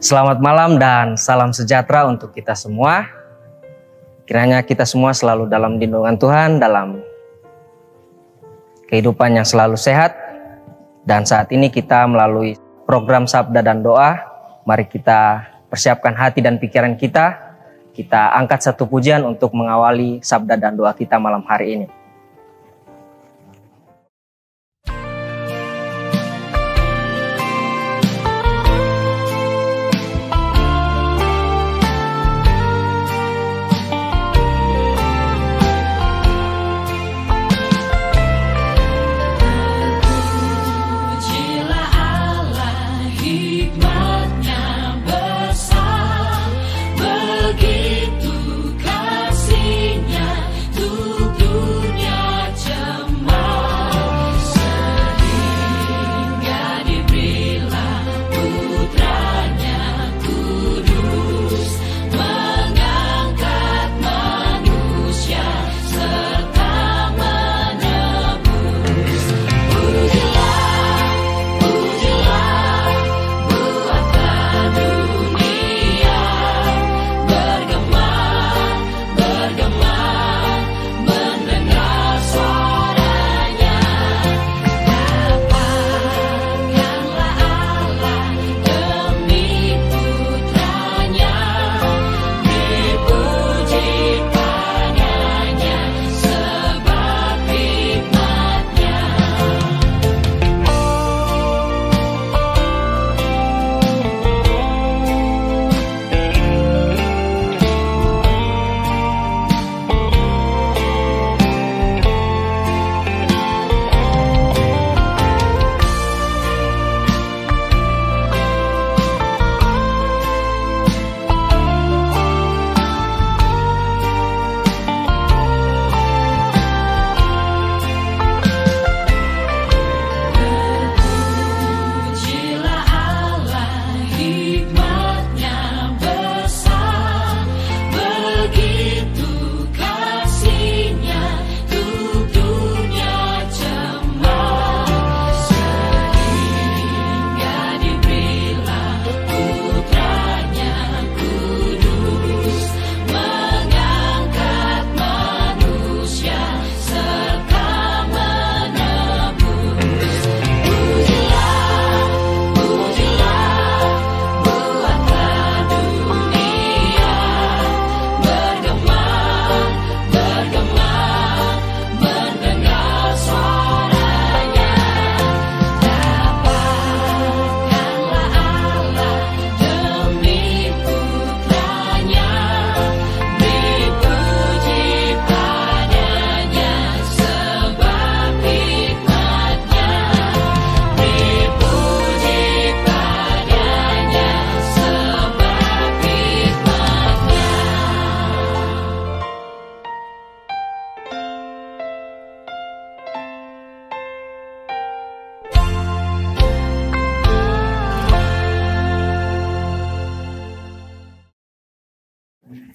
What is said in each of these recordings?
Selamat malam dan salam sejahtera untuk kita semua. Kiranya kita semua selalu dalam lindungan Tuhan, dalam kehidupan yang selalu sehat. Dan saat ini kita melalui program Sabda dan Doa, mari kita persiapkan hati dan pikiran kita. Kita angkat satu pujian untuk mengawali Sabda dan Doa kita malam hari ini.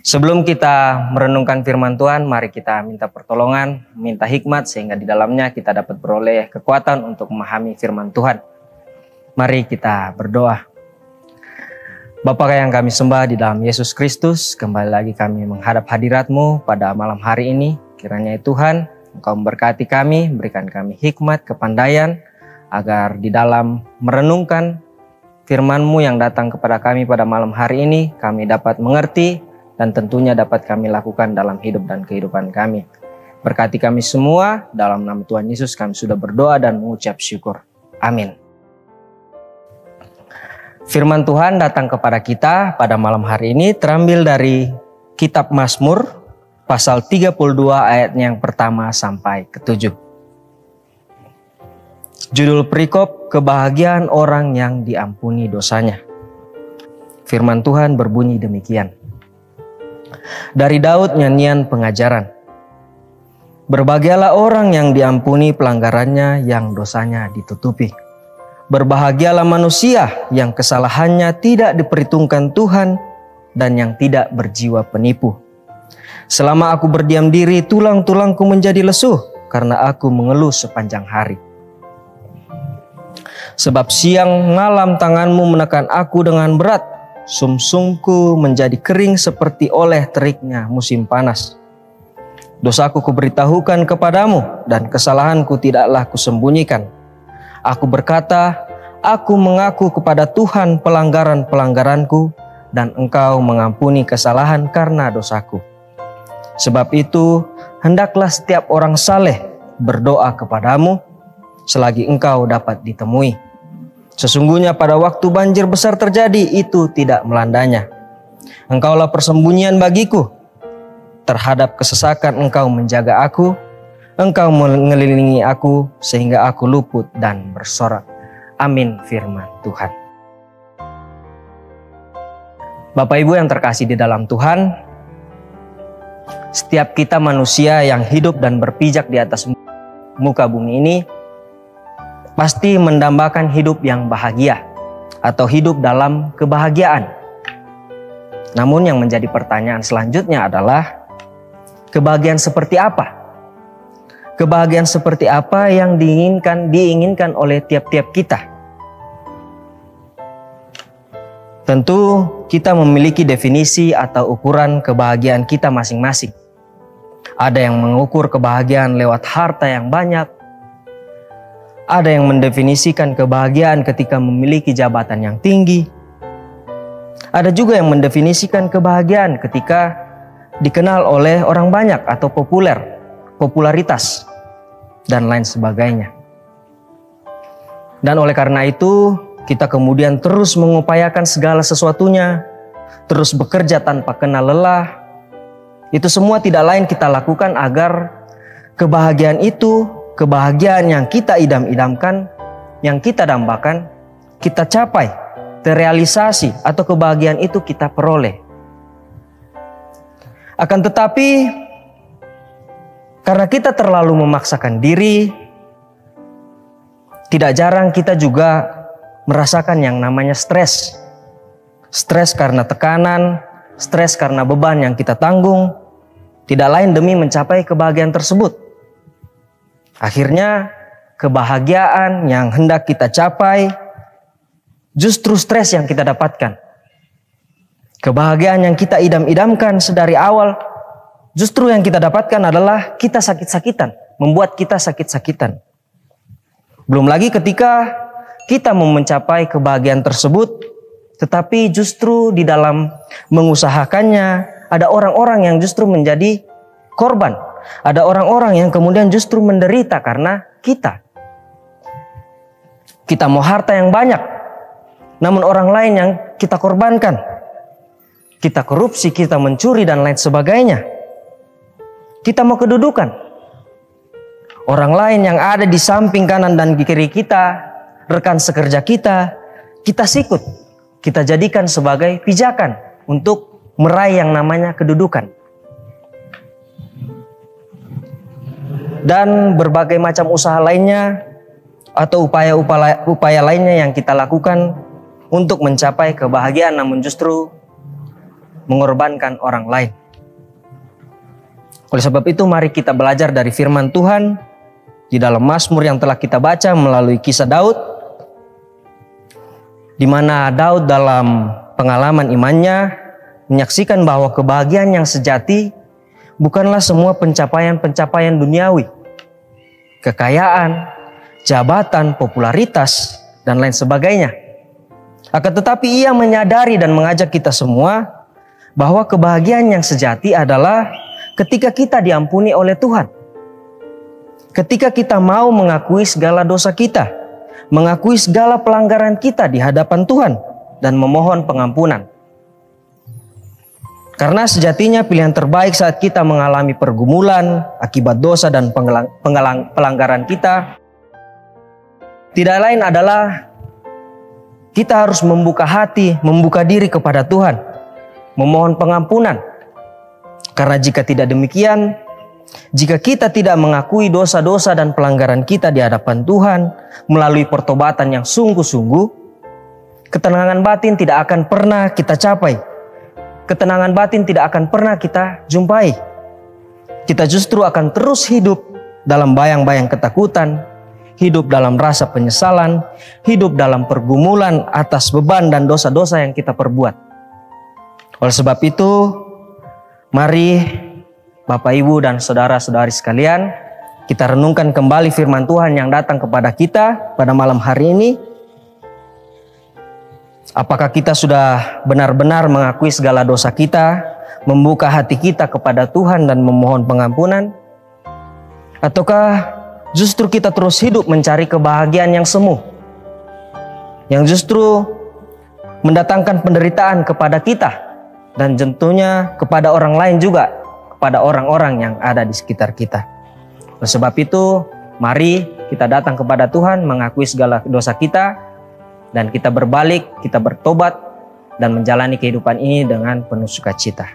Sebelum kita merenungkan firman Tuhan, mari kita minta pertolongan, minta hikmat sehingga di dalamnya kita dapat beroleh kekuatan untuk memahami firman Tuhan. Mari kita berdoa. Bapa yang kami sembah di dalam Yesus Kristus, kembali lagi kami menghadap hadirat-Mu pada malam hari ini. Kiranya Tuhan, Engkau memberkati kami, berikan kami hikmat, kepandaian, agar di dalam merenungkan firman-Mu yang datang kepada kami pada malam hari ini, kami dapat mengerti dan tentunya dapat kami lakukan dalam hidup dan kehidupan kami. Berkati kami semua, dalam nama Tuhan Yesus kami sudah berdoa dan mengucap syukur. Amin. Firman Tuhan datang kepada kita pada malam hari ini terambil dari Kitab Mazmur, pasal 32 ayat yang pertama sampai ke-7. Judul perikop, kebahagiaan orang yang diampuni dosanya. Firman Tuhan berbunyi demikian. Dari Daud nyanyian pengajaran. Berbahagialah orang yang diampuni pelanggarannya, yang dosanya ditutupi. Berbahagialah manusia yang kesalahannya tidak diperhitungkan Tuhan dan yang tidak berjiwa penipu. Selama aku berdiam diri, tulang-tulangku menjadi lesuh karena aku mengeluh sepanjang hari. Sebab siang malam tanganmu menekan aku dengan berat, sumsumku menjadi kering seperti oleh teriknya musim panas. Dosaku kuberitahukan kepadamu, dan kesalahanku tidaklah kusembunyikan. Aku berkata, aku mengaku kepada Tuhan pelanggaran-pelanggaranku, dan Engkau mengampuni kesalahan karena dosaku. Sebab itu, hendaklah setiap orang saleh berdoa kepadamu, selagi Engkau dapat ditemui. Sesungguhnya pada waktu banjir besar terjadi, itu tidak melandanya. Engkaulah persembunyian bagiku. Terhadap kesesakan Engkau menjaga aku. Engkau mengelilingi aku sehingga aku luput dan bersorak. Amin firman Tuhan. Bapak Ibu yang terkasih di dalam Tuhan, setiap kita manusia yang hidup dan berpijak di atas muka bumi ini pasti mendambakan hidup yang bahagia atau hidup dalam kebahagiaan. Namun yang menjadi pertanyaan selanjutnya adalah, kebahagiaan seperti apa? Kebahagiaan seperti apa yang diinginkan oleh tiap-tiap kita? Tentu kita memiliki definisi atau ukuran kebahagiaan kita masing-masing. Ada yang mengukur kebahagiaan lewat harta yang banyak. Ada yang mendefinisikan kebahagiaan ketika memiliki jabatan yang tinggi. Ada juga yang mendefinisikan kebahagiaan ketika dikenal oleh orang banyak atau popularitas, dan lain sebagainya. Dan oleh karena itu, kita kemudian terus mengupayakan segala sesuatunya, terus bekerja tanpa kenal lelah. Itu semua tidak lain kita lakukan agar kebahagiaan itu, kebahagiaan yang kita idam-idamkan, yang kita dambakan, kita capai, terrealisasi, atau kebahagiaan itu kita peroleh. Akan tetapi, karena kita terlalu memaksakan diri, tidak jarang kita juga merasakan yang namanya stres. Stres karena tekanan, stres karena beban yang kita tanggung, tidak lain demi mencapai kebahagiaan tersebut. Akhirnya kebahagiaan yang hendak kita capai justru stres yang kita dapatkan. Kebahagiaan yang kita idam-idamkan sedari awal justru yang kita dapatkan adalah kita sakit-sakitan, membuat kita sakit-sakitan. Belum lagi ketika kita mau mencapai kebahagiaan tersebut, tetapi justru di dalam mengusahakannya ada orang-orang yang justru menjadi korban. Ada orang-orang yang kemudian justru menderita karena kita mau harta yang banyak, namun orang lain yang kita korbankan. Kita korupsi, kita mencuri, dan lain sebagainya. Kita mau kedudukan. Orang lain yang ada di samping kanan dan kiri kita, rekan sekerja kita sikut. Kita jadikan sebagai pijakan untuk meraih yang namanya kedudukan. Dan berbagai macam usaha lainnya atau upaya lainnya yang kita lakukan untuk mencapai kebahagiaan, namun justru mengorbankan orang lain. Oleh sebab itu, mari kita belajar dari firman Tuhan di dalam Mazmur yang telah kita baca melalui kisah Daud, di mana Daud dalam pengalaman imannya menyaksikan bahwa kebahagiaan yang sejati bukanlah semua pencapaian-pencapaian duniawi, kekayaan, jabatan, popularitas, dan lain sebagainya. Akan tetapi ia menyadari dan mengajak kita semua bahwa kebahagiaan yang sejati adalah ketika kita diampuni oleh Tuhan. Ketika kita mau mengakui segala dosa kita, mengakui segala pelanggaran kita di hadapan Tuhan, dan memohon pengampunan. Karena sejatinya pilihan terbaik saat kita mengalami pergumulan akibat dosa dan pelanggaran kita tidak lain adalah kita harus membuka hati, membuka diri kepada Tuhan, memohon pengampunan. Karena jika tidak demikian, jika kita tidak mengakui dosa-dosa dan pelanggaran kita di hadapan Tuhan melalui pertobatan yang sungguh-sungguh, ketenangan batin tidak akan pernah kita capai. Ketenangan batin tidak akan pernah kita jumpai. Kita justru akan terus hidup dalam bayang-bayang ketakutan, hidup dalam rasa penyesalan, hidup dalam pergumulan atas beban dan dosa-dosa yang kita perbuat. Oleh sebab itu, mari Bapak, Ibu, dan saudara-saudari sekalian, kita renungkan kembali firman Tuhan yang datang kepada kita pada malam hari ini. Apakah kita sudah benar-benar mengakui segala dosa kita, membuka hati kita kepada Tuhan dan memohon pengampunan? Ataukah justru kita terus hidup mencari kebahagiaan yang semu, yang justru mendatangkan penderitaan kepada kita dan tentunya kepada orang lain juga, kepada orang-orang yang ada di sekitar kita. Oleh sebab itu, mari kita datang kepada Tuhan, mengakui segala dosa kita, dan kita berbalik, kita bertobat, dan menjalani kehidupan ini dengan penuh sukacita.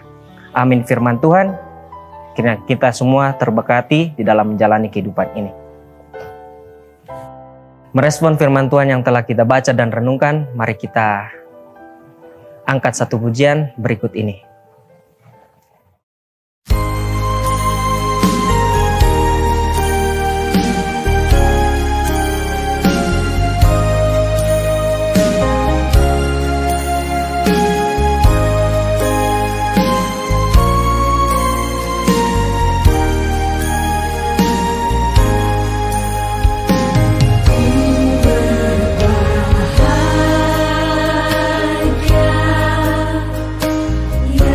Amin firman Tuhan, kiranya kita semua terberkati di dalam menjalani kehidupan ini. Merespon firman Tuhan yang telah kita baca dan renungkan, mari kita angkat satu pujian berikut ini. Ya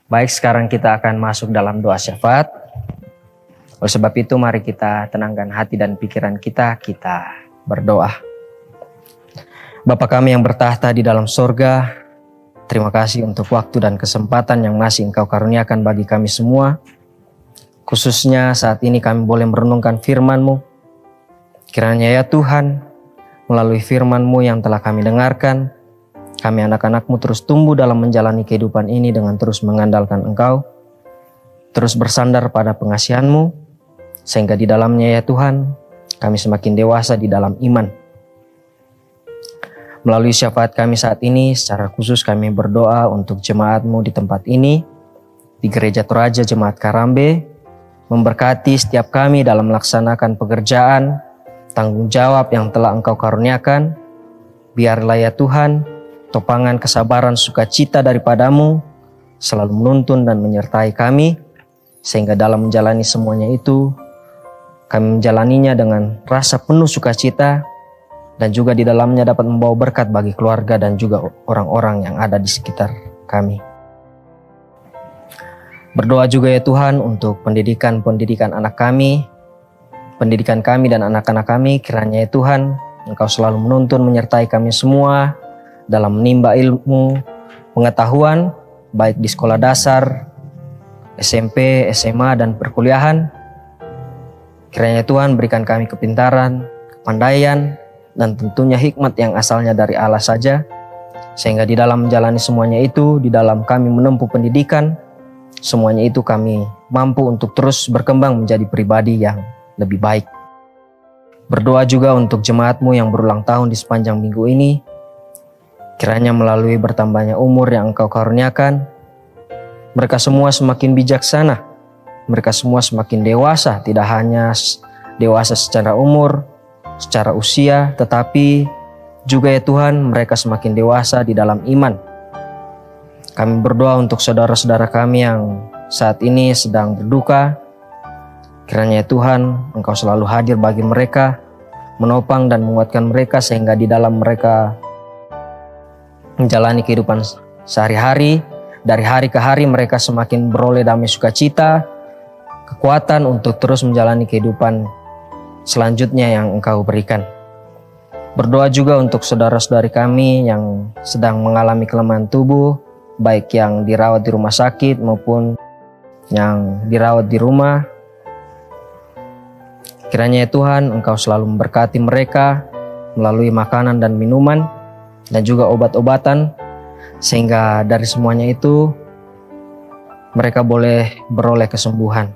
Baik, sekarang kita akan masuk dalam doa syafaat. Oleh sebab itu mari kita tenangkan hati dan pikiran kita berdoa. Bapa kami yang bertahta di dalam sorga, terima kasih untuk waktu dan kesempatan yang masih Engkau karuniakan bagi kami semua. Khususnya saat ini kami boleh merenungkan firman-Mu. Kiranya ya Tuhan, melalui firman-Mu yang telah kami dengarkan, kami anak-anak-Mu terus tumbuh dalam menjalani kehidupan ini dengan terus mengandalkan Engkau, terus bersandar pada pengasihan-Mu, sehingga di dalamnya ya Tuhan, kami semakin dewasa di dalam iman. Melalui syafaat kami saat ini, secara khusus kami berdoa untuk jemaat-Mu di tempat ini, di Gereja Toraja Jemaat Karambe, memberkati setiap kami dalam melaksanakan pekerjaan, tanggung jawab yang telah Engkau karuniakan. Biarlah ya Tuhan, topangan kesabaran sukacita daripada-Mu selalu menuntun dan menyertai kami, sehingga dalam menjalani semuanya itu, kami menjalaninya dengan rasa penuh sukacita, dan juga di dalamnya dapat membawa berkat bagi keluarga dan juga orang-orang yang ada di sekitar kami. Berdoa juga ya Tuhan untuk pendidikan anak kami, pendidikan kami dan anak-anak kami. Kiranya ya Tuhan, Engkau selalu menuntun menyertai kami semua dalam menimba ilmu, pengetahuan, baik di sekolah dasar, SMP, SMA, dan perkuliahan. Kiranya Tuhan berikan kami kepintaran, kepandaian, dan tentunya hikmat yang asalnya dari Allah saja, sehingga di dalam menjalani semuanya itu, di dalam kami menempuh pendidikan, semuanya itu kami mampu untuk terus berkembang menjadi pribadi yang lebih baik. Berdoa juga untuk jemaat-Mu yang berulang tahun di sepanjang minggu ini. Kiranya melalui bertambahnya umur yang Engkau karuniakan, mereka semua semakin bijaksana, mereka semua semakin dewasa, tidak hanya dewasa secara umur, secara usia, tetapi juga ya Tuhan, mereka semakin dewasa di dalam iman. Kami berdoa untuk saudara-saudara kami yang saat ini sedang berduka. Kiranya ya Tuhan, Engkau selalu hadir bagi mereka, menopang dan menguatkan mereka, sehingga di dalam mereka menjalani kehidupan sehari-hari, dari hari ke hari mereka semakin beroleh damai sukacita, kekuatan untuk terus menjalani kehidupan selanjutnya yang Engkau berikan. Berdoa juga untuk saudara-saudari kami yang sedang mengalami kelemahan tubuh, baik yang dirawat di rumah sakit maupun yang dirawat di rumah. Kiranya ya Tuhan, Engkau selalu memberkati mereka melalui makanan dan minuman, dan juga obat-obatan, sehingga dari semuanya itu mereka boleh beroleh kesembuhan.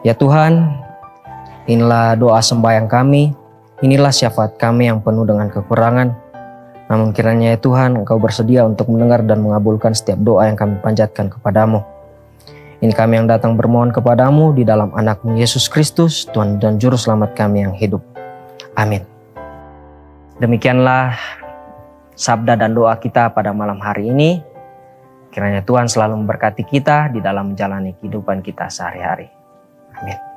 Ya Tuhan, inilah doa sembahyang kami, inilah syafaat kami yang penuh dengan kekurangan. Namun kiranya ya Tuhan, Engkau bersedia untuk mendengar dan mengabulkan setiap doa yang kami panjatkan kepadamu. Ini kami yang datang bermohon kepadamu di dalam anak-Mu Yesus Kristus, Tuhan dan Juru Selamat kami yang hidup. Amin. Demikianlah sabda dan doa kita pada malam hari ini. Kiranya Tuhan selalu memberkati kita di dalam menjalani kehidupan kita sehari-hari. Amin.